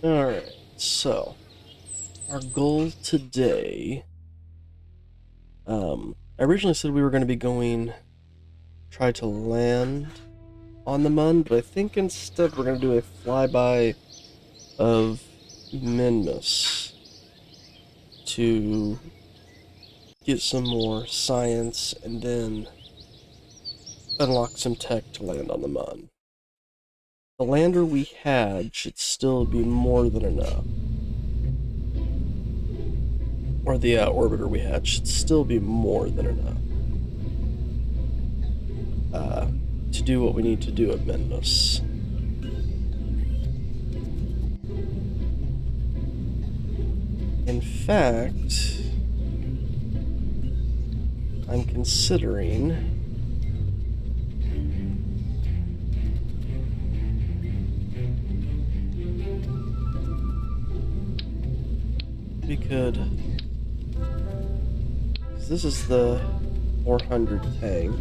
Alright, so our goal today, I originally said we were going to be try to land on the Mun, but I think instead we're going to do a flyby of Minmus to get some more science and then unlock some tech to land on the Mun. The lander we had should still be more than enough. Or the orbiter we had should still be more than enough to do what we need to do at Minmus. In fact, I'm considering we could, this is the 400 tank.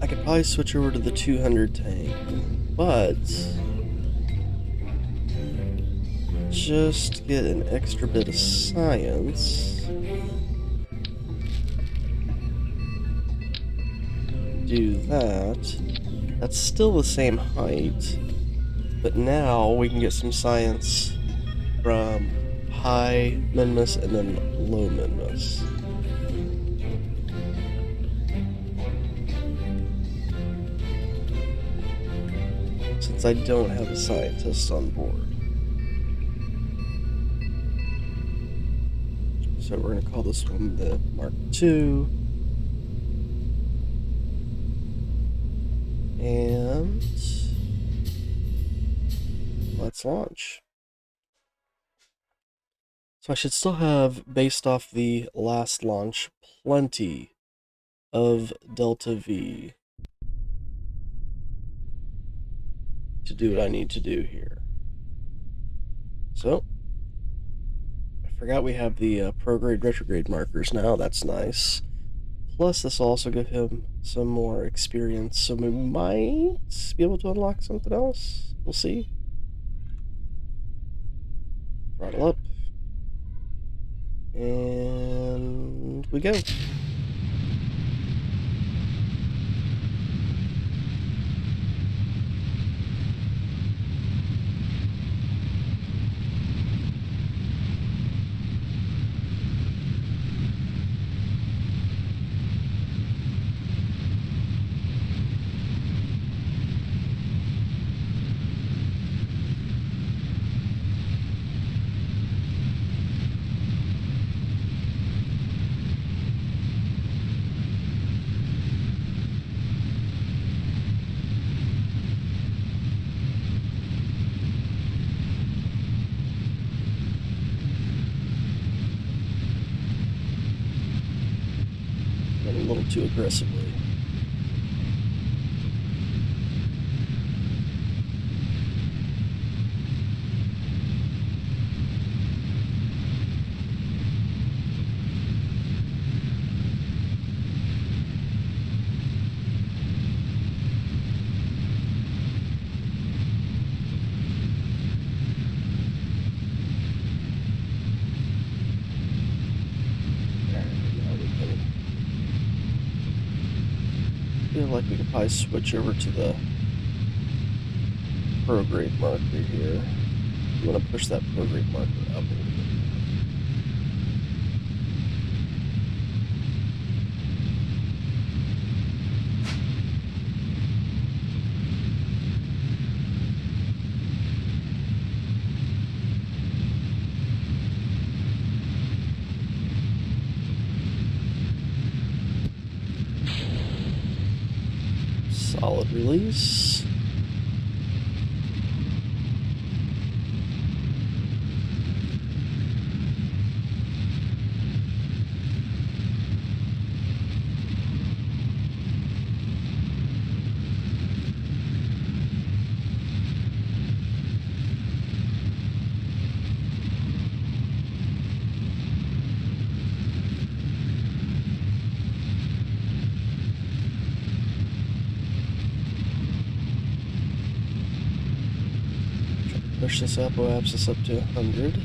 I could probably switch over to the 200 tank, but just get an extra bit of science. Do that. That's still the same height, but now we can get some science from high Minmus and then low Minmus. Since I don't have a scientist on board. So we're going to call this one the Mark II. And let's launch. So I should still have, based off the last launch, plenty of Delta V to do what I need to do here. So, I forgot we have the prograde retrograde markers now. That's nice. Plus, this will also give him some more experience, so we might be able to unlock something else. We'll see. Throttle up. And we go. A little too aggressively. I feel like we could probably switch over to the prograde marker here. I'm going to push that prograde marker up a little bit. Solid release. Push this apoapsis up to 100.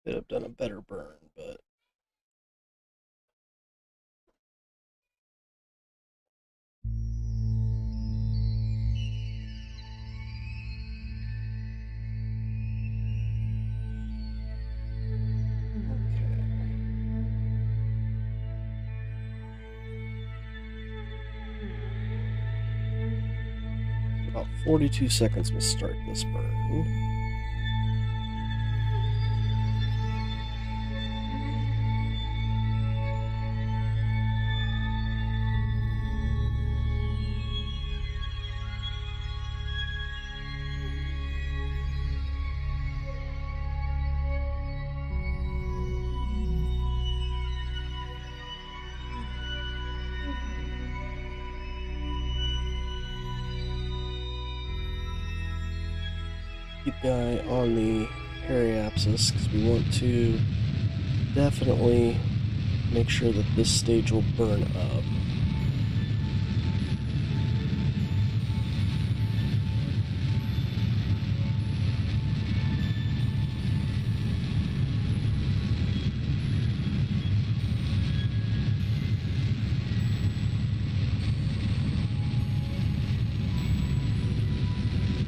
Could have done a better burn, but about 42 seconds will start this burn. Keep the eye on the periapsis because we want to definitely make sure that this stage will burn up.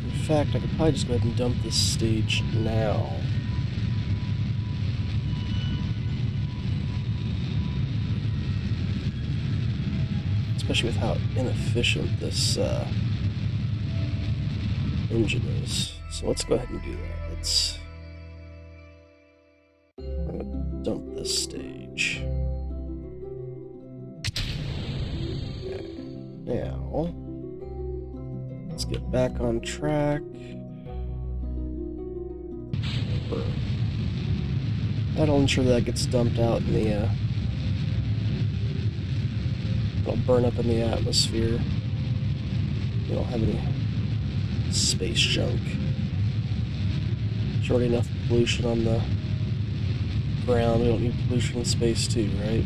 In fact, I could probably just go ahead and dump this stage now. Especially with how inefficient this engine is. So let's go ahead and do that. I'm gonna dump this stage. Okay. Now, let's get back on track. That'll ensure that gets dumped out in the, it'll burn up in the atmosphere. We don't have any space junk. There's already enough pollution on the ground. We don't need pollution in space too, right?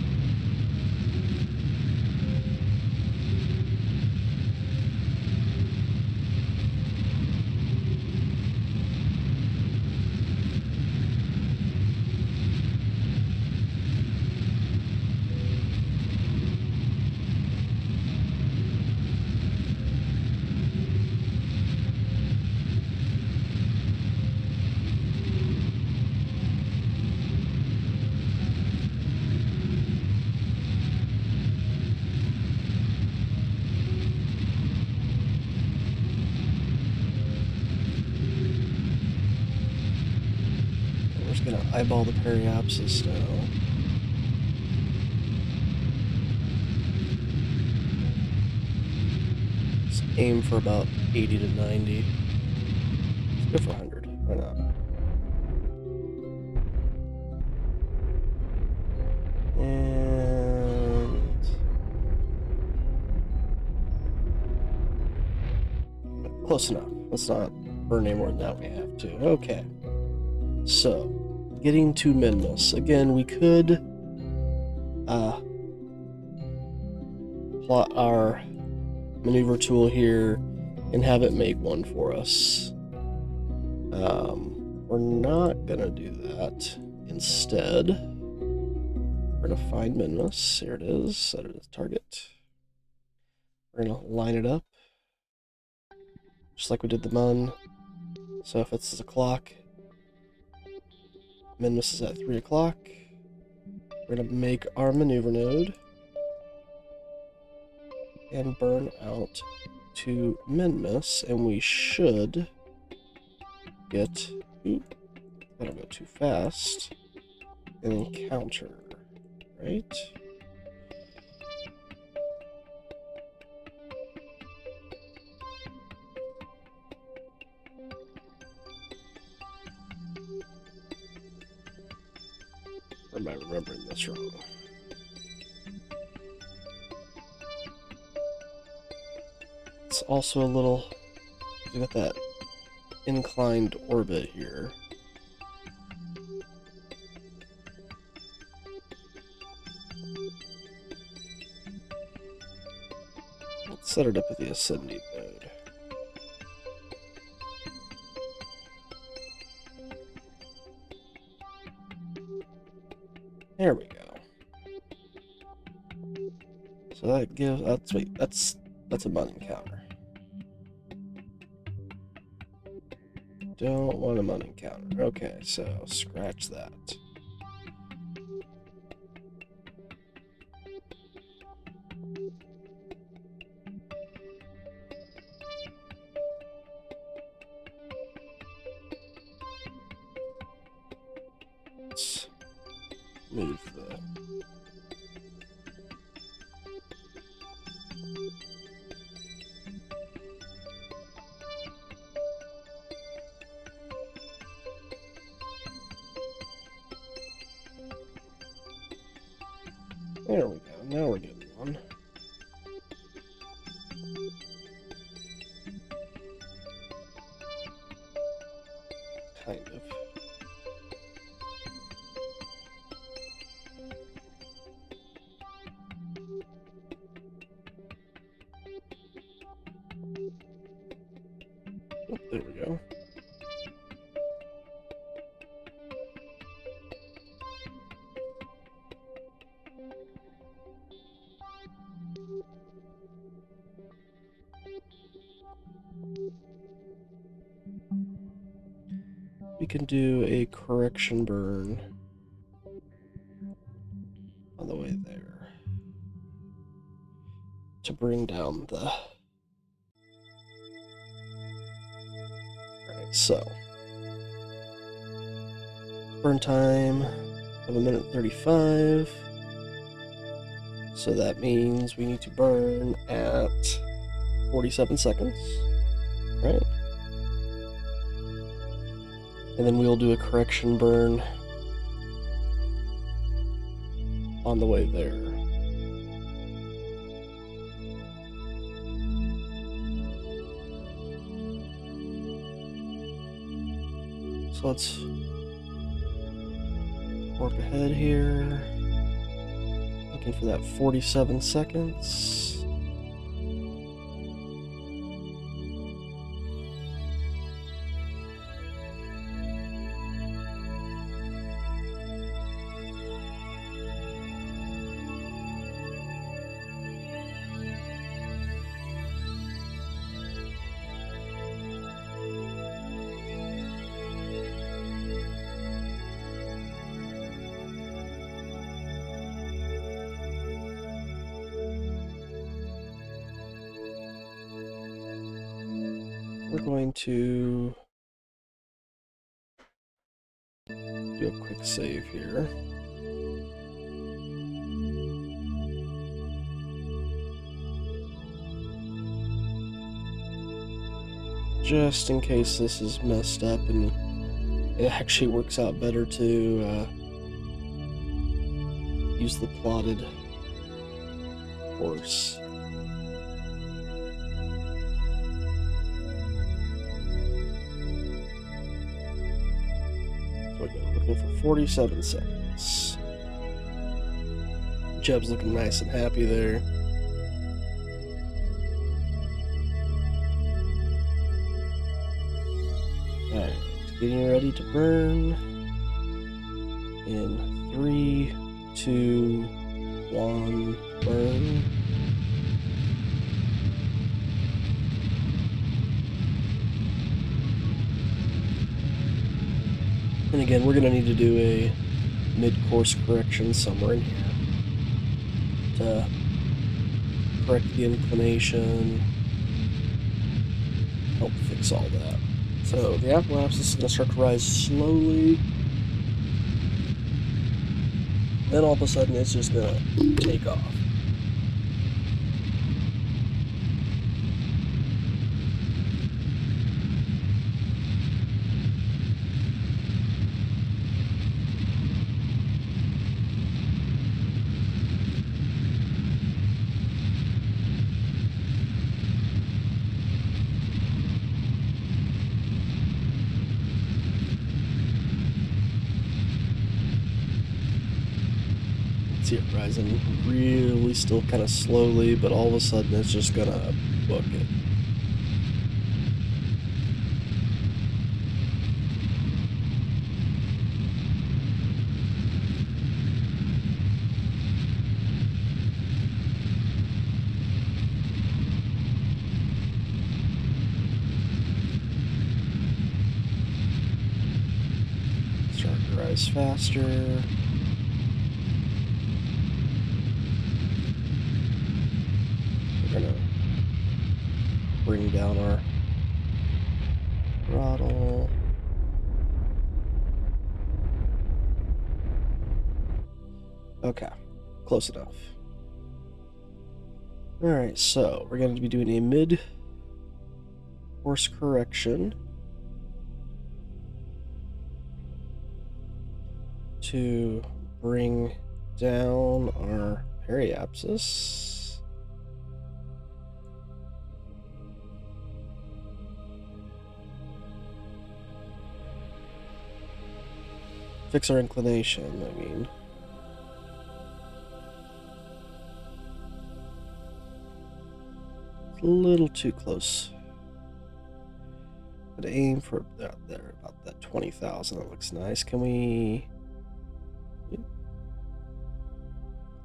Gonna eyeball the periapsis now. Let's aim for about 80 to 90. Let's go for 100. Why not? And close enough. Let's not burn any more than that we have to. Okay. So, getting to Minmus. Again, we could plot our maneuver tool here and have it make one for us. We're not gonna do that. Instead, we're gonna find Minmus. Here it is. Set it as target. We're gonna line it up just like we did the Mun. So if it's a clock, Minmus is at 3 o'clock. We're going to make our maneuver node and burn out to Minmus, and we should get, oop, that'll go too fast, an encounter, right? Or am I remembering this wrong? also a little... We got that inclined orbit here. Let's set it up with the ascending mode. There we go. So that gives... wait, that's a mun encounter. Don't want a mun encounter. Okay, so scratch that. Let's move the... There we go. Now we're getting one. Kind of. Oh, there we go. We can do a correction burn on the way there to bring down the... Alright, so burn time of 1:35. So that means we need to burn at 47 seconds, right? And then we'll do a correction burn on the way there. So let's warp ahead here. Looking for that 47 seconds. We're going to do a quick save here. Just in case this is messed up and it actually works out better to use the plotted course. So again, looking for 47 seconds. Jeb's looking nice and happy there. Alright, getting ready to burn in 3, 2, 1, burn. And again, we're going to need to do a mid-course correction somewhere in here to correct the inclination, help fix all that. So the apoapsis is going to start to rise slowly. Then all of a sudden it's just going to take off. see it rising really still kind of slowly, but all of a sudden it's just gonna book it. Start to rise faster. We're gonna bring down our throttle. Okay, close enough. Alright, so we're going to be doing a mid-course correction to bring down our periapsis. Fix our inclination, I mean. It's a little too close. But aim for there, about that 20,000. That looks nice. Can we...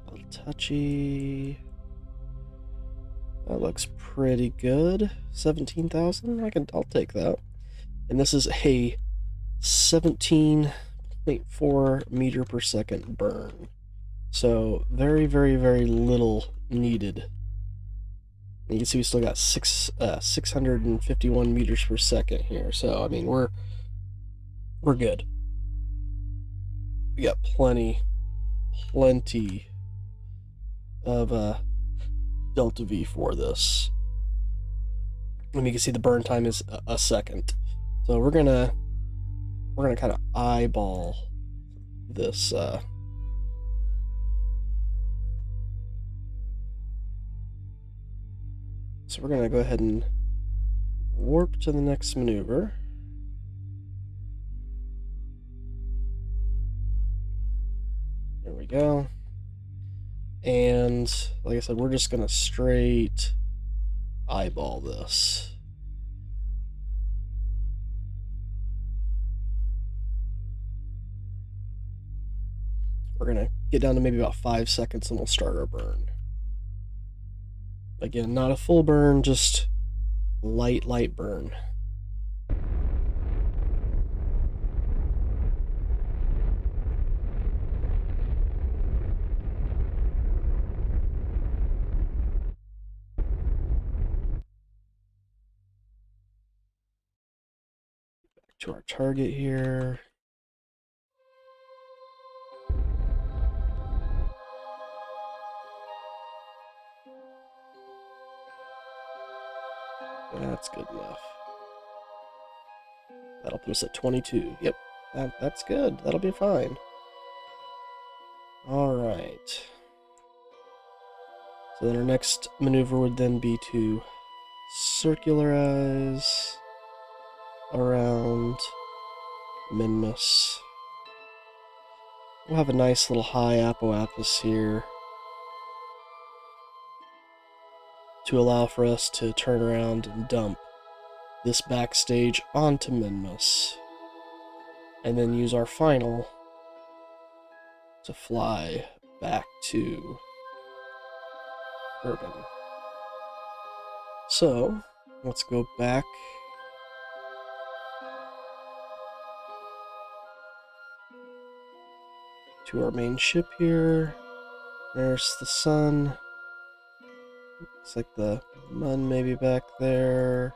A little touchy. That looks pretty good. 17,000? I'll take that. And this is a 17.4 meter per second burn. So very, very, very little needed. And you can see we still got 651 meters per second here. So I mean we're good. We got plenty of delta V for this. And you can see the burn time is a second. So we're gonna kind of eyeball this. So we're gonna go ahead and warp to the next maneuver. There we go. And like I said, we're just gonna straight eyeball this. We're gonna get down to maybe about 5 seconds and we'll start our burn. Again, not a full burn, just light burn. Back to our target here. That's good enough. That'll put us at 22. Yep, that's good. That'll be fine. Alright. So then our next maneuver would then be to circularize around Minmus. We'll have a nice little high apoapsis here to allow for us to turn around and dump this backstage onto Minmus, and then use our final to fly back to Kerbal. So let's go back to our main ship here. There's the sun. Looks like the moon maybe back there.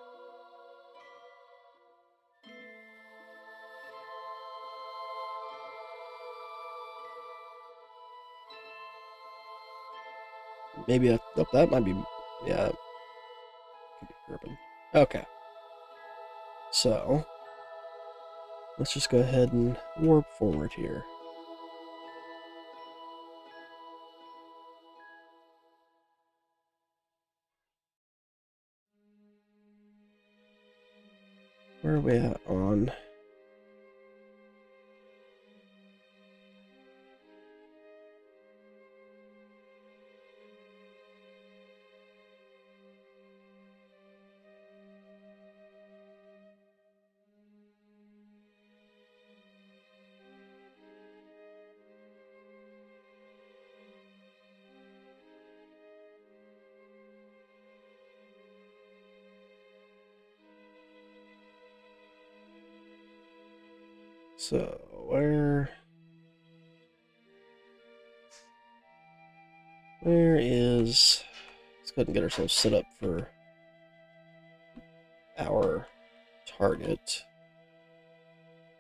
Maybe that might be, yeah, could be Kerbal. Okay. So let's just go ahead and warp forward here. Where are we at on? So, where is... Let's go ahead and get ourselves set up for our target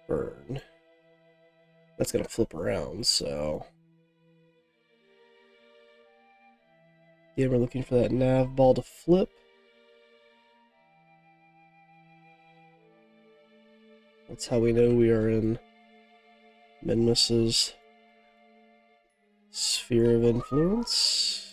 burn. That's going to flip around, so... Yeah, we're looking for that nav ball to flip. That's how we know we are in Minmus's sphere of influence.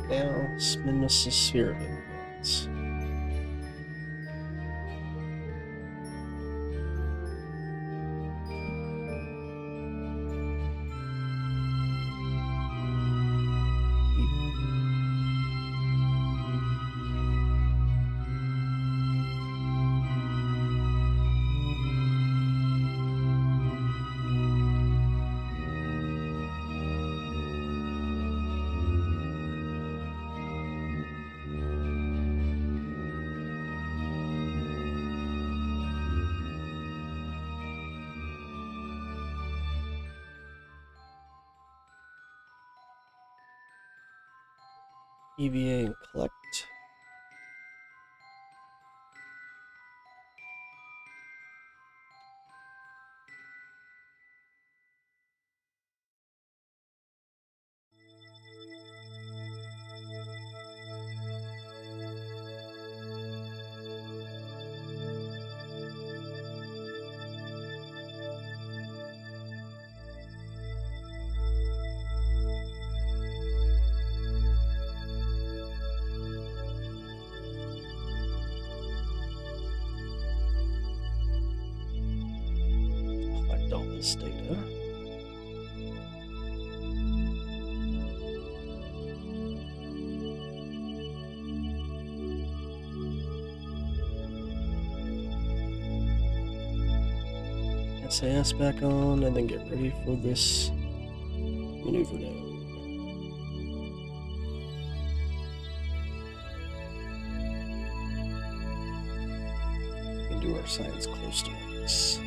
Now, Minmus's sphere of influence. EVA and collect. collect all this data. SAS back on, and then get ready for this maneuver node. And do our science close to this.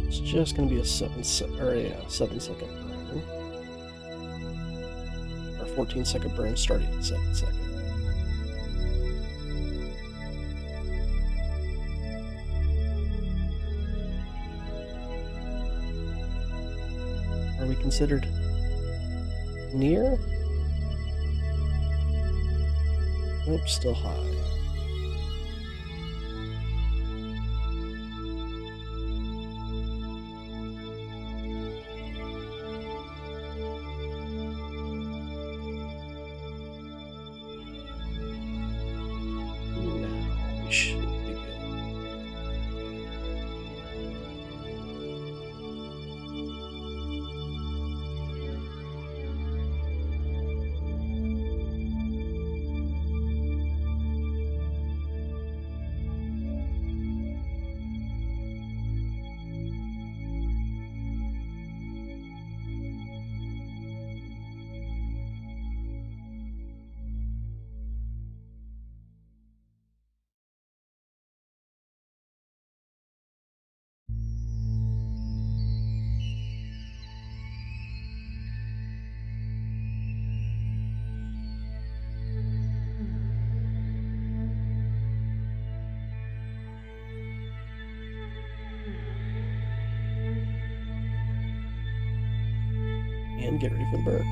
It's just going to be a 7-second burn. Or 14-second burn starting at 7 seconds. Are we considered near? Nope, still high. Now we should be good. And get ready for the burn.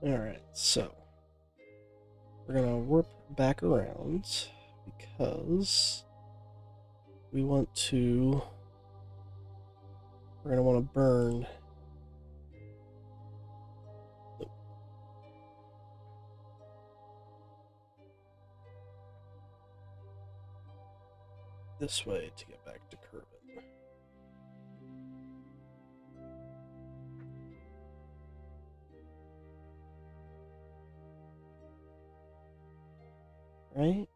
Alright, so we're going to warp back around because we want to, we're going to want to burn this way to get back to Kerbal. Right?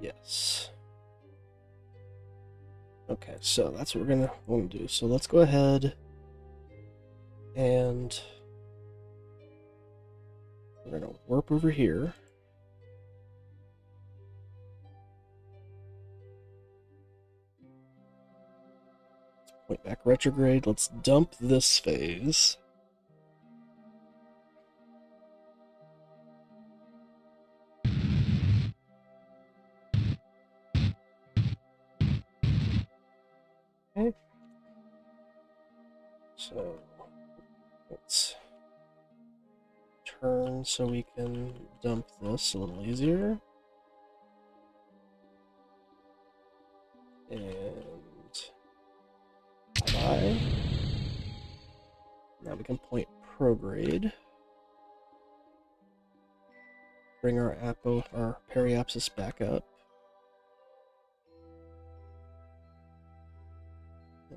Yes. Okay, so that's what we're gonna want to do. So let's go ahead and we're gonna warp over here. Let's point back retrograde. Let's dump this phase. Okay. So let's turn so we can dump this a little easier. And bye. Now we can point prograde. Bring our periapsis back up.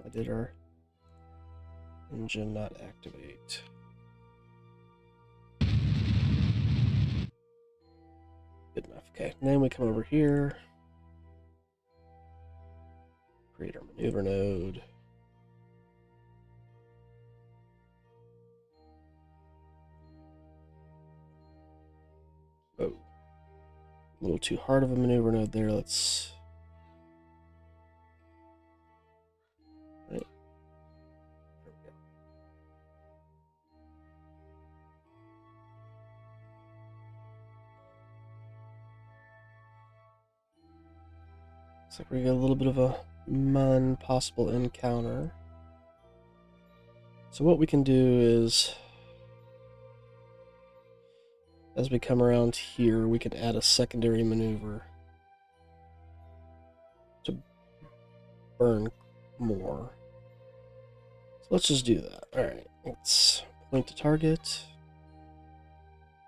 I did our engine not activate. Good enough. Okay, and then we come over here. Create our maneuver node. Oh, a little too hard of a maneuver node there. Let's. Right. There we go. Looks like we got a little bit of a possible encounter. So what we can do is, as we come around here, we can add a secondary maneuver to burn more. So let's just do that. Alright, let's point to target.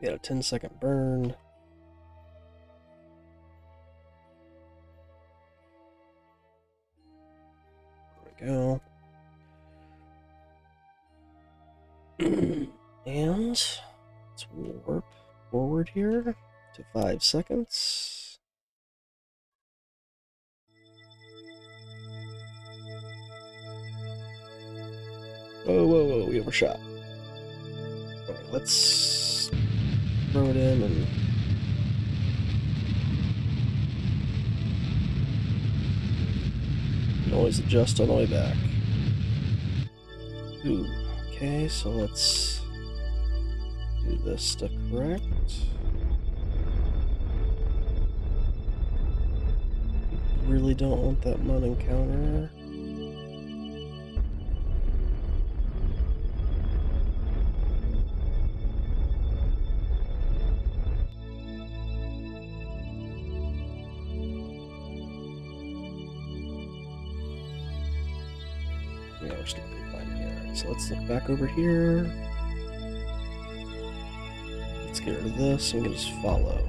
We got a 10-second burn. There we go. And let's warp forward here to 5 seconds. Whoa, whoa, whoa, we overshot. Alright, let's throw it in and noise adjust on the way back. Ooh, okay, so let's do this to correct. Really don't want that mud encounter. Yeah, we're still fine here. So let's look back over here. Let's get rid of this and we can just follow.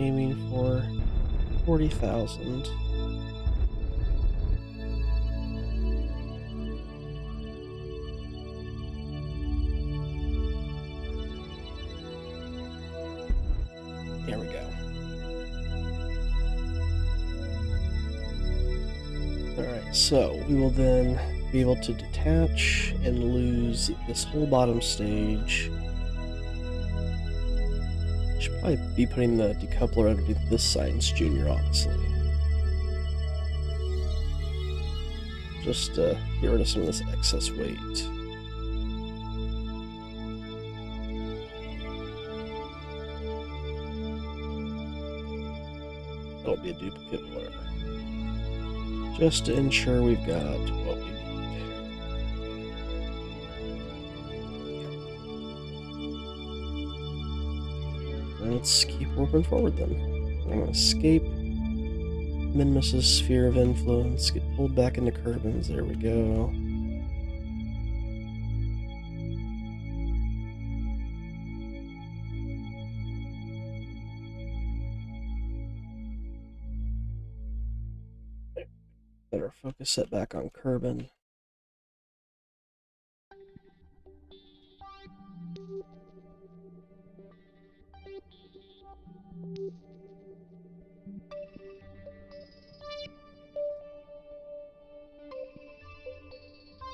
Aiming for 40,000. There we go. Alright, so we will then be able to detach and lose this whole bottom stage. Should probably be putting the decoupler underneath this Science Junior, honestly. Just to get rid of some of this excess weight. That'll be a duplicate, whatever. Just to ensure we've got what we need. Let's keep warping forward then. I'm going to escape. Minmus's sphere of influence. Get pulled back into Kerbin's. There we go. Better focus set back on Kerbin.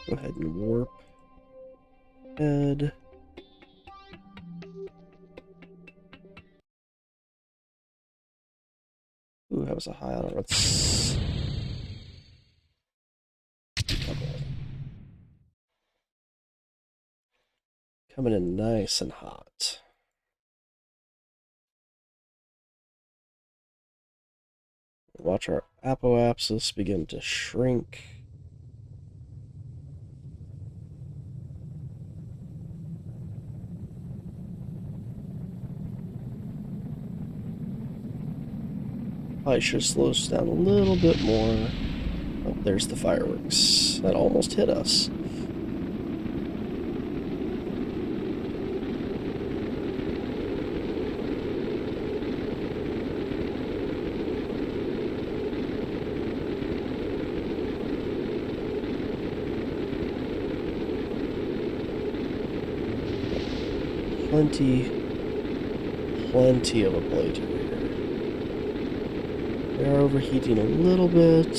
Go ahead and warp. Head. Ooh, that was a high on it. Let's... Coming in nice and hot. Watch our apoapsis begin to shrink. Probably should slow us down a little bit more. Oh, there's the fireworks. That almost hit us. Plenty of ablator here. They are overheating a little bit,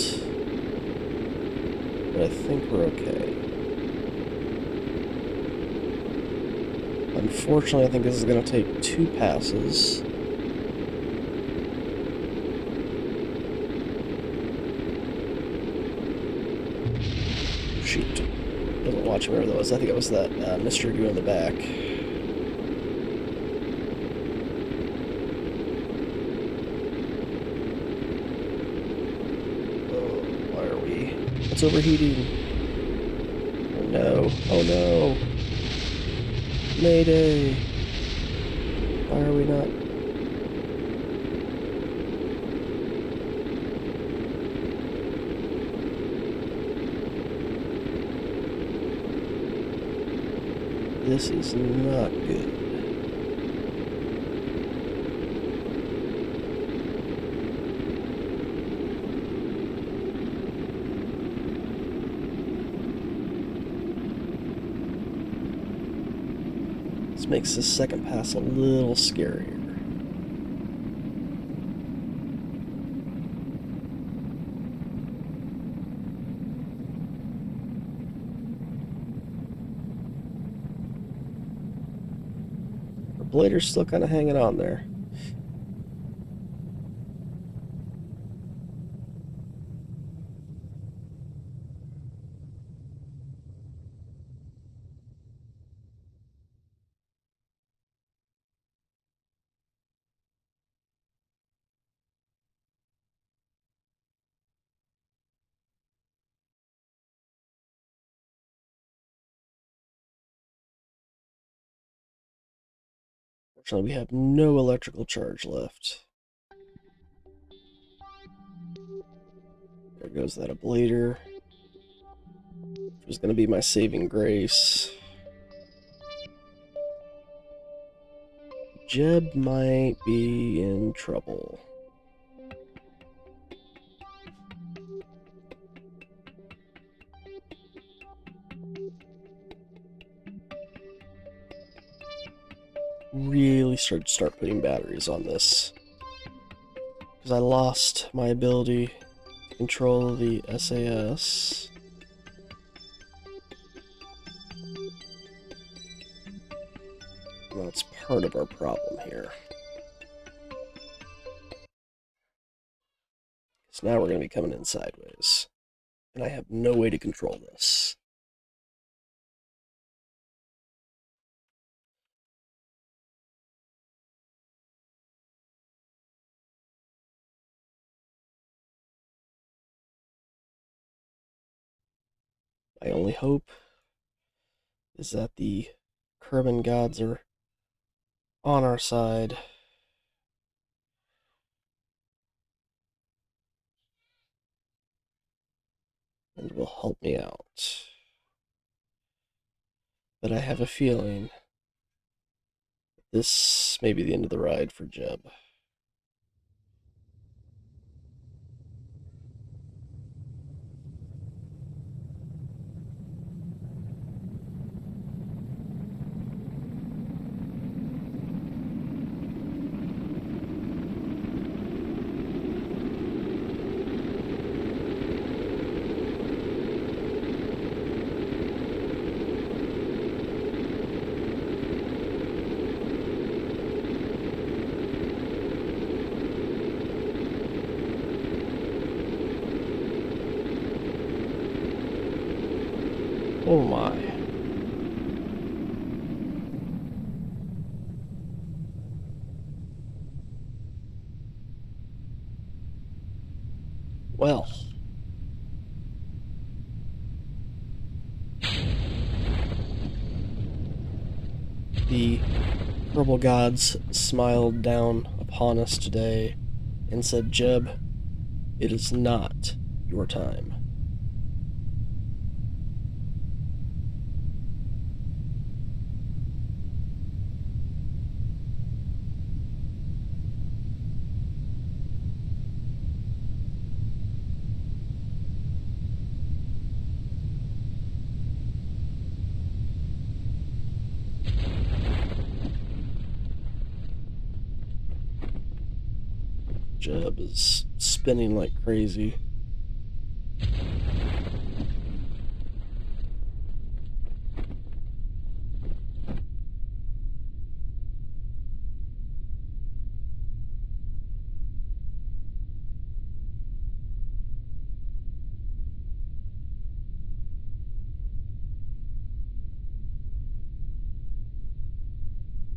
but I think we're okay. Unfortunately, I think this is going to take 2 passes. Shoot. Wasn't watching where that was. I think it was that Mr. Goo in the back. It's overheating. Oh no. Oh no. Mayday. Why are we not? This is not good. This makes this second pass a little scarier. Our blader's still kind of hanging on there. Fortunately, we have no electrical charge left. There goes that ablator, which was going to be my saving grace. Jeb might be in trouble. Really start putting batteries on this, because I lost my ability to control the SAS. Well, that's part of our problem here. So now we're going to be coming in sideways, and I have no way to control this. My only hope is that the Kerbin gods are on our side. and will help me out. But I have a feeling this may be the end of the ride for Jeb. Oh my. Well. The Kerbal gods smiled down upon us today and said, Jeb, it is not your time. Jeb is spinning like crazy.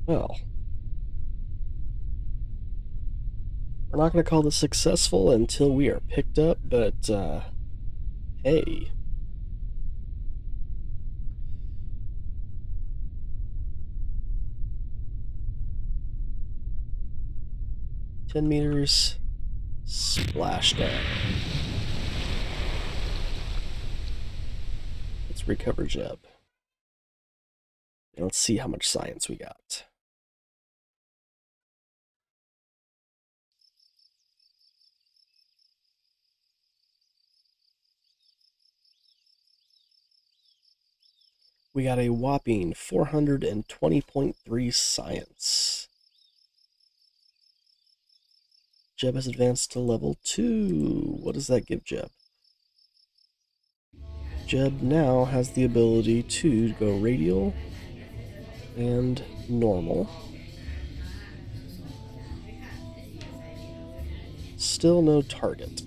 Well, we're not going to call this successful until we are picked up, but hey. $10 splashdown. Let's recover Jeb. And let's see how much science we got. We got a whopping 420.3 science. Jeb has advanced to level 2. What does that give Jeb? Jeb now has the ability to go radial and normal. Still no target.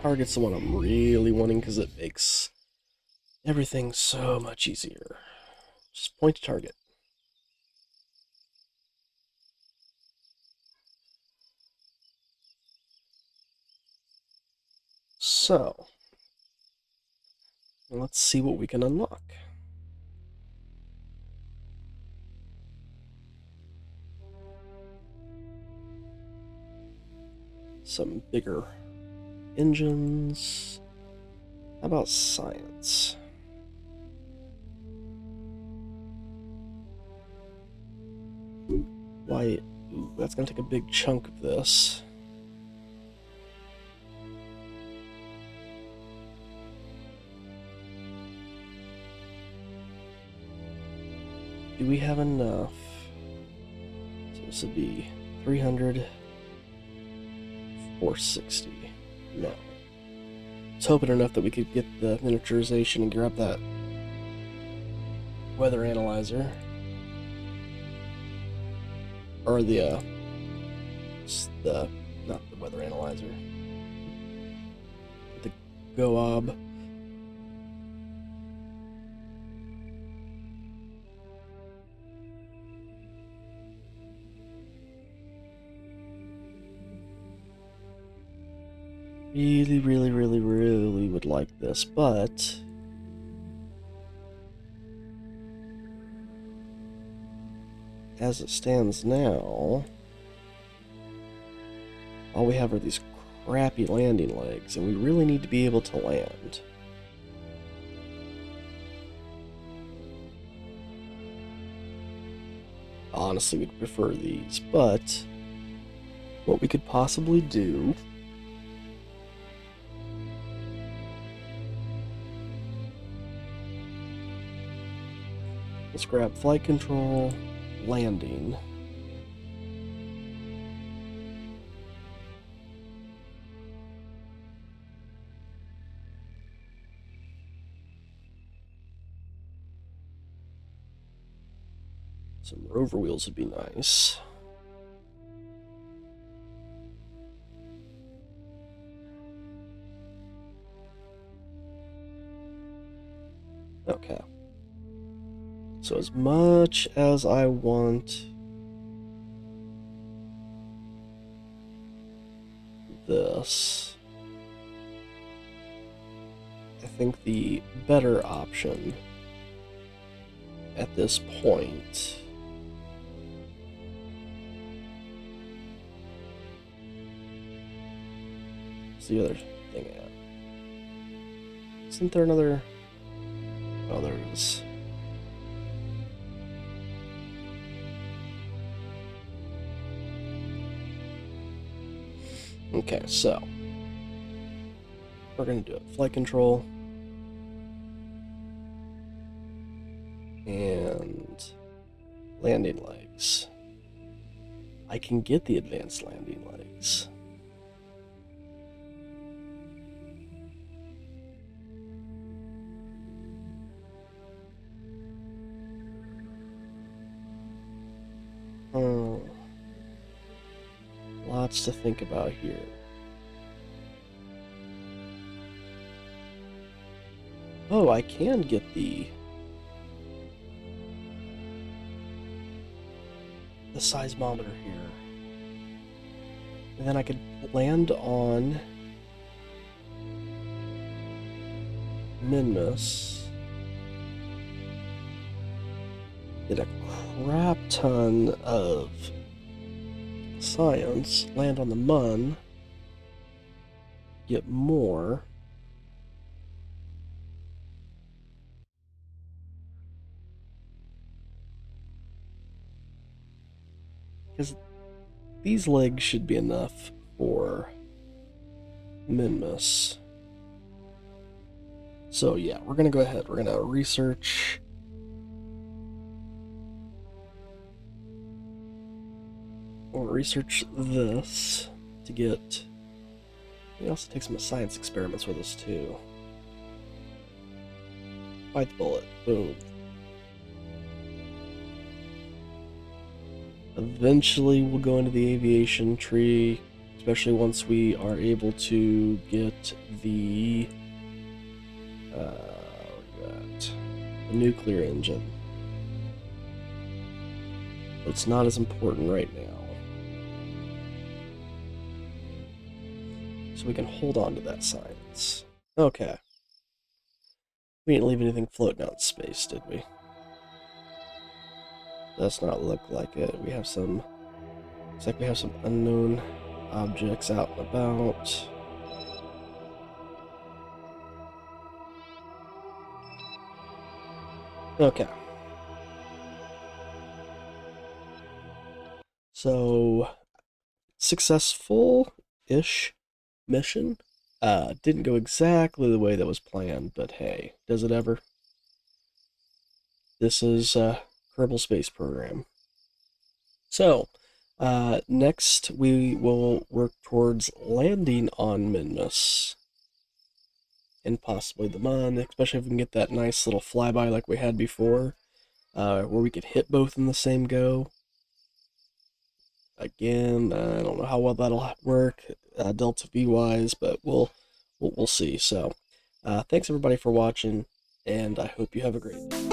Target's the one I'm really wanting because it makes everything so much easier. Just point to target. So, let's see what we can unlock. Some bigger engines. How about science? Why, ooh, that's gonna take a big chunk of this. Do we have enough? So this would be 300, 460. No. I was hoping enough that we could get the miniaturization and grab that weather analyzer. Or not the weather analyzer. The Goab. Really would like this, but as it stands now, all we have are these crappy landing legs, and we really need to be able to land. Honestly, we'd prefer these, but what we could possibly do let's grab flight control, landing. Some rover wheels would be nice. Okay. So as much as I want this, I think the better option at this point is the other thing at. Isn't there another? Oh, there it is. Okay, so we're going to do it. Flight control and landing legs. I can get the advanced landing legs. Oh. Lots to think about here. Oh, I can get the seismometer here. And then I could land on Minmus. Get a crap ton of science, land on the Mun, get more. Because these legs should be enough for Minmus. So yeah, we're gonna go ahead, we're gonna research. We'll research this to get. We also take some science experiments with us too. Bite the bullet. Boom. Eventually we'll go into the aviation tree, especially once we are able to get the the nuclear engine. But it's not as important right now. So we can hold on to that science. Okay. We didn't leave anything floating out in space, did we? Does not look like it. We have some... Looks like we have some unknown objects out and about. Okay. So... Successful-ish mission. Didn't go exactly the way that was planned, but hey, does it ever? This is Kerbal Space Program. So, next we will work towards landing on Minmus. And possibly the Mun, especially if we can get that nice little flyby like we had before, where we could hit both in the same go. Again, I don't know how well that'll work, Delta V wise, but we'll see. So, thanks everybody for watching, and I hope you have a great day.